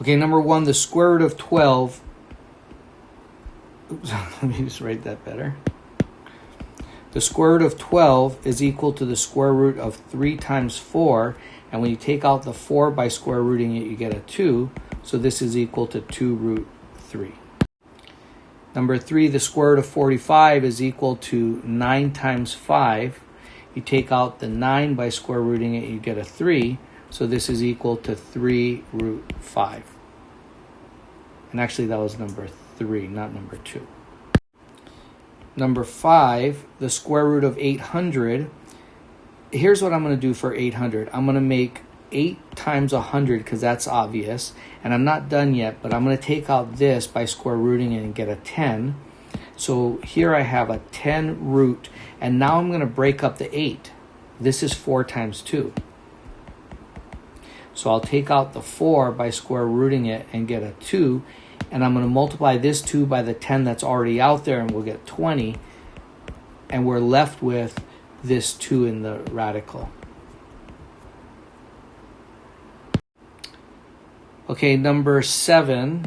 Okay, number 1, the square root of 12. Oops, let me just write that better. The square root of 12 is equal to the square root of 3 times 4. And when you take out the 4 by square rooting it, you get a 2. So this is equal to 2 root 3. Number 3, the square root of 45 is equal to 9 times 5. You take out the 9 by square rooting it, you get a 3. So this is equal to 3 root 5. And actually that was number 3, not number 2. Number 5, the square root of 800. Here's what I'm going to do for 800. I'm going to make 8 times 100 because that's obvious. And I'm not done yet, but I'm going to take out this by square rooting it and get a 10. So here I have a 10 root. And now I'm going to break up the 8. This is 4 times 2. So I'll take out the 4 by square rooting it and get a 2. And I'm going to multiply this 2 by the 10 that's already out there, and we'll get 20. And we're left with this 2 in the radical. Okay, number 7.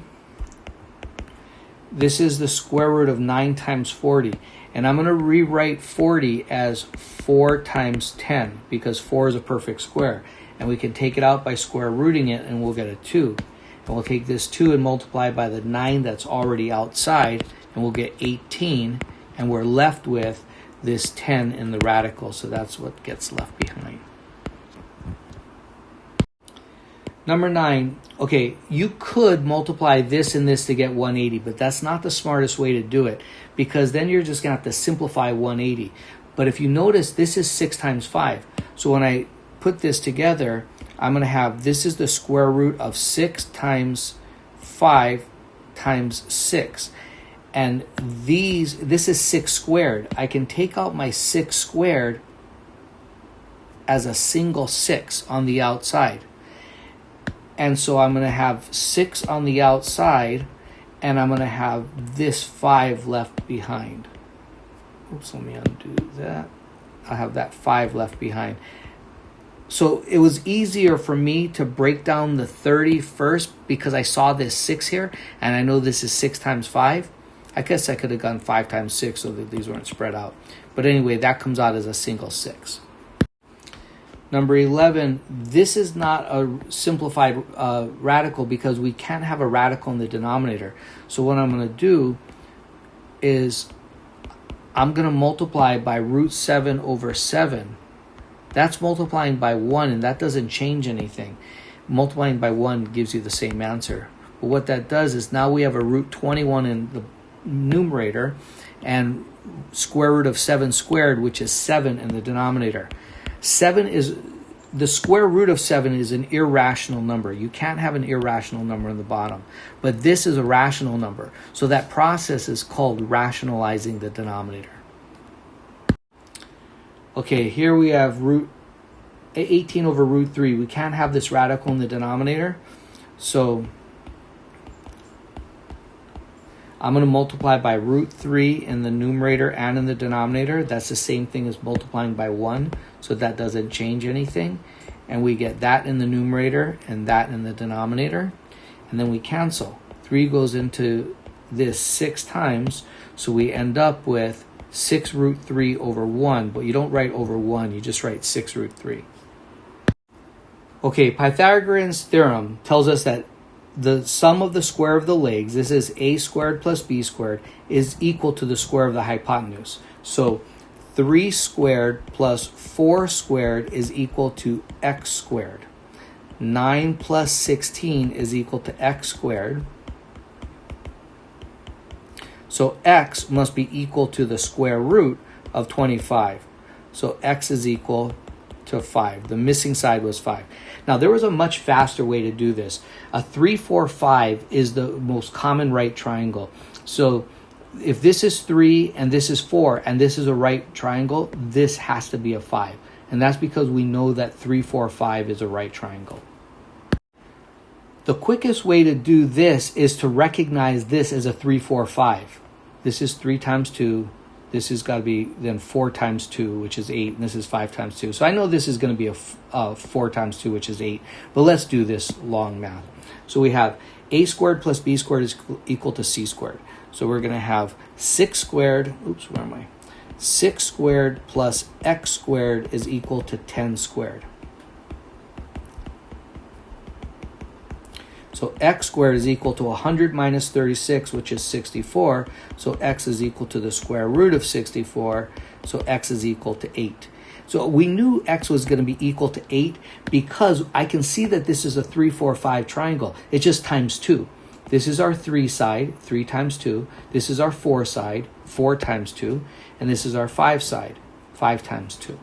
This is the square root of 9 times 40. And I'm going to rewrite 40 as 4 times 10 because 4 is a perfect square. And we can take it out by square rooting it and we'll get a 2. And we'll take this 2 and multiply by the 9 that's already outside and we'll get 18. And we're left with this 10 in the radical. So that's what gets left behind. Number 9, okay, you could multiply this and this to get 180, but that's not the smartest way to do it because then you're just going to have to simplify 180. But if you notice, this is 6 times 5. So when I put this together, I'm going to have this is the square root of 6 times 5 times 6. And this is 6 squared. I can take out my 6 squared as a single 6 on the outside. And so I'm going to have 6 on the outside, and I'm going to have this 5 left behind. Oops, let me undo that. I have that 5 left behind. So it was easier for me to break down the 30 first because I saw this 6 here, and I know this is 6 times 5. I guess I could have gone 5 times 6 so that these weren't spread out. But anyway, that comes out as a single 6. Number 11, this is not a simplified radical because we can't have a radical in the denominator. So what I'm going to do is I'm going to multiply by root 7 over 7. That's multiplying by 1, and that doesn't change anything. Multiplying by 1 gives you the same answer. But what that does is now we have a root 21 in the numerator and square root of 7 squared, which is 7 in the denominator. 7 is the square root of 7 is an irrational number. You can't have an irrational number in the bottom, but this is a rational number. So that process is called rationalizing the denominator. Okay, here we have root 18 over root 3. We can't have this radical in the denominator, so I'm going to multiply by root 3 in the numerator and in the denominator. That's the same thing as multiplying by 1, so that doesn't change anything. And we get that in the numerator and that in the denominator. And then we cancel. 3 goes into this 6 times, so we end up with 6 root 3 over 1. But you don't write over 1, you just write 6 root 3. Okay, Pythagorean's theorem tells us that the sum of the square of the legs, this is a squared plus b squared, is equal to the square of the hypotenuse. So 3 squared plus 4 squared is equal to x squared. 9 plus 16 is equal to x squared. So x must be equal to the square root of 25. So x is equal to 5. The missing side was 5. Now, there was a much faster way to do this. A 3, 4, 5 is the most common right triangle. So if this is 3 and this is 4 and this is a right triangle, this has to be a 5. And that's because we know that 3, 4, 5 is a right triangle. The quickest way to do this is to recognize this as a 3, 4, 5. This is 3 times 2 This has got to be then 4 times 2, which is 8, and this is 5 times 2. So I know this is going to be a 4 times 2, which is 8. But let's do this long math. So we have a squared plus b squared is equal to c squared. So we're going to have 6 squared, 6 squared plus x squared is equal to 10 squared. So x squared is equal to 100 minus 36, which is 64. So x is equal to the square root of 64. So x is equal to 8. So we knew x was going to be equal to 8 because I can see that this is a 3, 4, 5 triangle. It just times 2. This is our 3 side, 3 times 2. This is our 4 side, 4 times 2. And this is our 5 side, 5 times 2.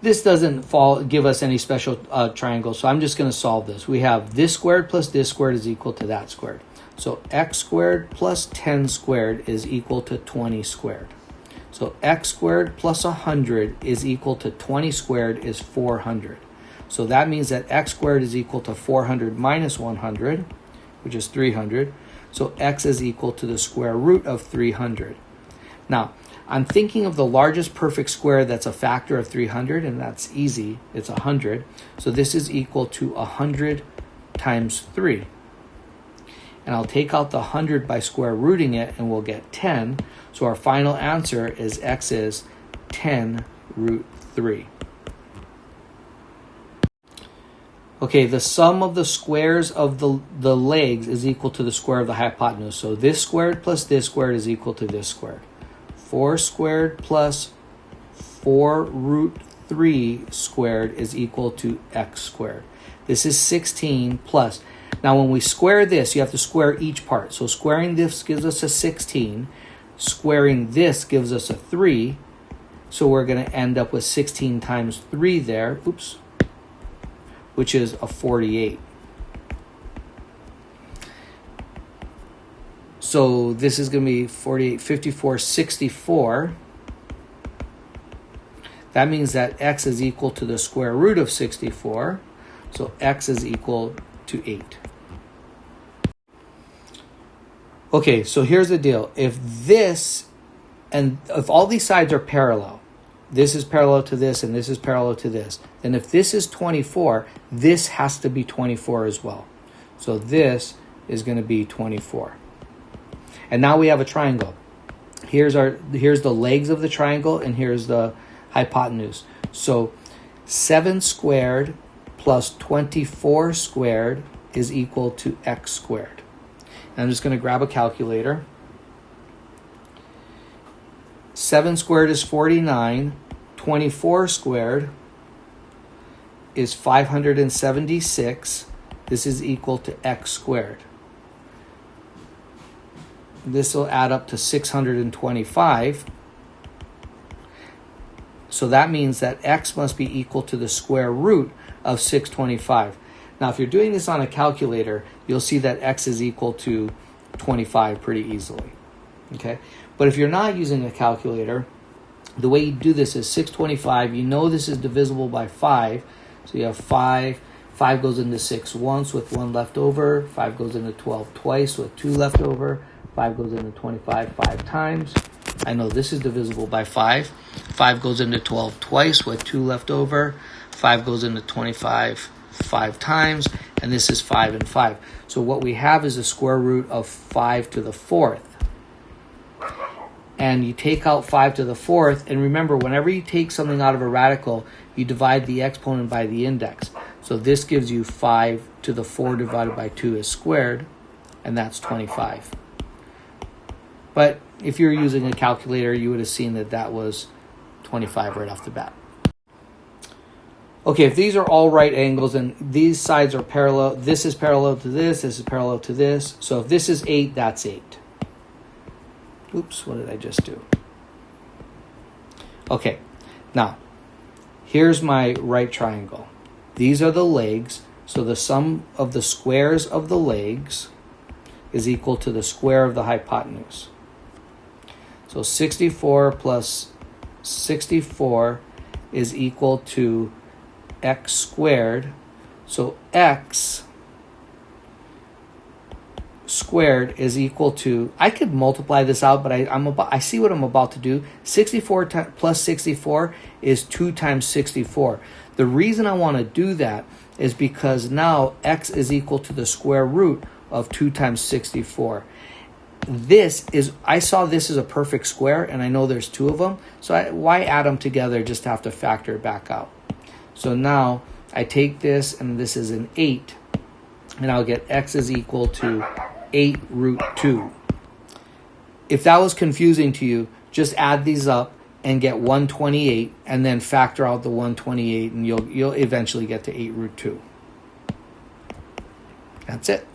This doesn't give us any special triangles, so I'm just going to solve this. We have this squared plus this squared is equal to that squared. So x squared plus 10 squared is equal to 20 squared. So x squared plus 100 is equal to 20 squared is 400. So that means that x squared is equal to 400 minus 100, which is 300. So x is equal to the square root of 300. Now, I'm thinking of the largest perfect square that's a factor of 300, and that's easy. It's 100. So this is equal to 100 times 3. And I'll take out the 100 by square rooting it, and we'll get 10. So our final answer is x is 10 root 3. Okay, the sum of the squares of the legs is equal to the square of the hypotenuse. So this squared plus this squared is equal to this squared. 4 squared plus 4 root 3 squared is equal to x squared. This is 16 plus. Now when we square this, you have to square each part. So squaring this gives us a 16. Squaring this gives us a 3. So we're going to end up with 16 times 3 there, which is a 48. So this is going to be 48, 54, 64. That means that x is equal to the square root of 64. So x is equal to 8. Okay, so here's the deal. If all these sides are parallel, this is parallel to this and this is parallel to this, then if this is 24, this has to be 24 as well. So this is going to be 24. And now we have a triangle. Here's the legs of the triangle, and here's the hypotenuse. So 7 squared plus 24 squared is equal to x squared. And I'm just going to grab a calculator. 7 squared is 49. 24 squared is 576. This is equal to x squared. This will add up to 625. So that means that x must be equal to the square root of 625. Now, if you're doing this on a calculator, you'll see that x is equal to 25 pretty easily. Okay? But if you're not using a calculator, the way you do this is 625. You know this is divisible by 5. So you have 5. 5 goes into 6 once with 1 left over. 5 goes into 12 twice with 2 left over. 5 goes into 25 5 times. I know this is divisible by 5. 5 goes into 12 twice with 2 left over. 5 goes into 25 5 times. And this is 5 and 5. So what we have is a square root of 5 to the 4th. And you take out 5 to the 4th. And remember, whenever you take something out of a radical, you divide the exponent by the index. So this gives you 5 to the 4 divided by 2 is squared. And that's 25. But if you're using a calculator, you would have seen that that was 25 right off the bat. Okay, if these are all right angles and these sides are parallel, this is parallel to this is parallel to this. So if this is 8, that's 8. Oops, what did I just do? Okay, now, here's my right triangle. These are the legs, so the sum of the squares of the legs is equal to the square of the hypotenuse. So 64 plus 64 is equal to x squared. So x squared is equal to, I could multiply this out, but I see what I'm about to do. 64 plus 64 is 2 times 64. The reason I want to do that is because now x is equal to the square root of 2 times 64. I saw this as a perfect square, and I know there's two of them, so why add them together just to have to factor it back out? So now I take this, and this is an 8, and I'll get x is equal to 8 root 2. If that was confusing to you, just add these up and get 128, and then factor out the 128, and you'll eventually get to 8 root 2. That's it.